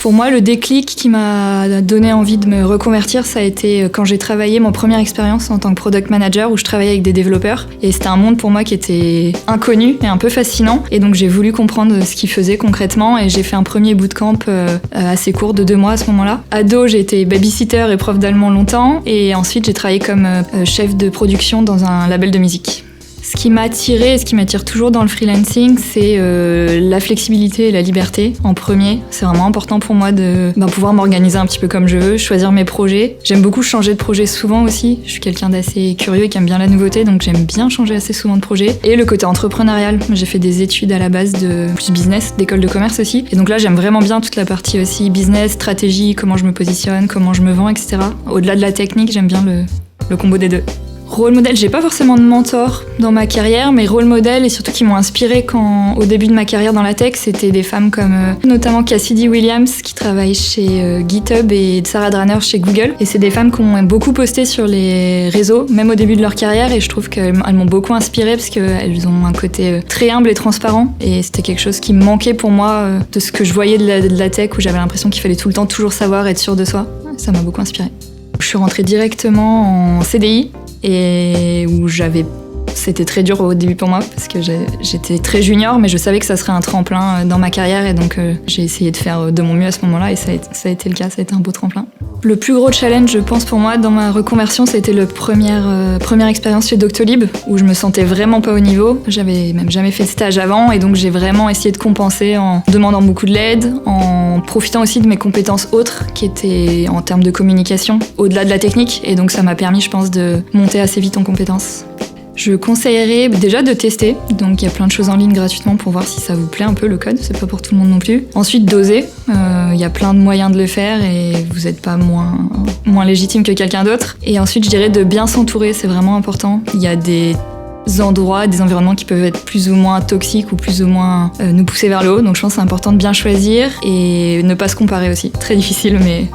Pour moi, le déclic qui m'a donné envie de me reconvertir, ça a été quand j'ai travaillé mon première expérience en tant que product manager où je travaillais avec des développeurs. Et c'était un monde pour moi qui était inconnu et un peu fascinant. Et donc j'ai voulu comprendre ce qu'ils faisaient concrètement et j'ai fait un premier bootcamp assez court de 2 mois à ce moment-là. Ado, j'ai été babysitter et prof d'allemand longtemps et ensuite j'ai travaillé comme chef de production dans un label de musique. Ce qui m'a attirée et ce qui m'attire toujours dans le freelancing, c'est la flexibilité et la liberté en premier. C'est vraiment important pour moi de pouvoir m'organiser un petit peu comme je veux, choisir mes projets. J'aime beaucoup changer de projet souvent aussi. Je suis quelqu'un d'assez curieux et qui aime bien la nouveauté, donc j'aime bien changer assez souvent de projet. Et le côté entrepreneurial. J'ai fait des études à la base de plus business, d'école de commerce aussi. Et donc là, j'aime vraiment bien toute la partie aussi business, stratégie, comment je me positionne, comment je me vends, etc. Au-delà de la technique, j'aime bien le combo des deux. Rôle modèle, j'ai pas forcément de mentor dans ma carrière, mais rôle modèle et surtout qui m'ont inspiré au début de ma carrière dans la tech, c'était des femmes comme notamment Cassidy Williams qui travaille chez GitHub et Sarah Dranner chez Google. Et c'est des femmes qui ont beaucoup posté sur les réseaux, même au début de leur carrière, et je trouve qu'elles m'ont beaucoup inspirée parce qu'elles ont un côté très humble et transparent. Et c'était quelque chose qui me manquait pour moi de ce que je voyais de la tech où j'avais l'impression qu'il fallait tout le temps toujours savoir, être sûr de soi. Ça m'a beaucoup inspirée. Je suis rentrée directement en CDI. Et où c'était très dur au début pour moi parce que j'étais très junior, mais je savais que ça serait un tremplin dans ma carrière et donc j'ai essayé de faire de mon mieux à ce moment-là et ça a été le cas, ça a été un beau tremplin. Le plus gros challenge, je pense, pour moi dans ma reconversion, c'était la première expérience chez Doctolib où je me sentais vraiment pas au niveau. J'avais même jamais fait de stage avant et donc j'ai vraiment essayé de compenser en demandant beaucoup de l'aide, en profitant aussi de mes compétences autres qui étaient en termes de communication au-delà de la technique et donc ça m'a permis, je pense, de monter assez vite en compétences. Je conseillerais déjà de tester, donc il y a plein de choses en ligne gratuitement pour voir si ça vous plaît un peu le code, c'est pas pour tout le monde non plus. Ensuite d'oser, il y a plein de moyens de le faire et vous n'êtes pas moins légitime que quelqu'un d'autre. Et ensuite je dirais de bien s'entourer, c'est vraiment important. Il y a des endroits, des environnements qui peuvent être plus ou moins toxiques ou plus ou moins nous pousser vers le haut, donc je pense que c'est important de bien choisir et ne pas se comparer aussi. Très difficile mais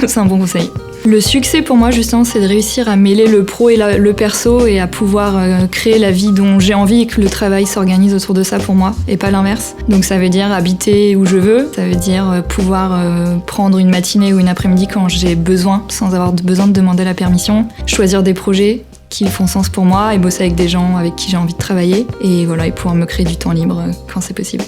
c'est un bon conseil. Le succès pour moi justement c'est de réussir à mêler le pro et le perso et à pouvoir créer la vie dont j'ai envie et que le travail s'organise autour de ça pour moi et pas l'inverse. Donc ça veut dire habiter où je veux, ça veut dire pouvoir prendre une matinée ou une après-midi quand j'ai besoin sans avoir besoin de demander la permission, choisir des projets qui font sens pour moi et bosser avec des gens avec qui j'ai envie de travailler et voilà et pouvoir me créer du temps libre quand c'est possible.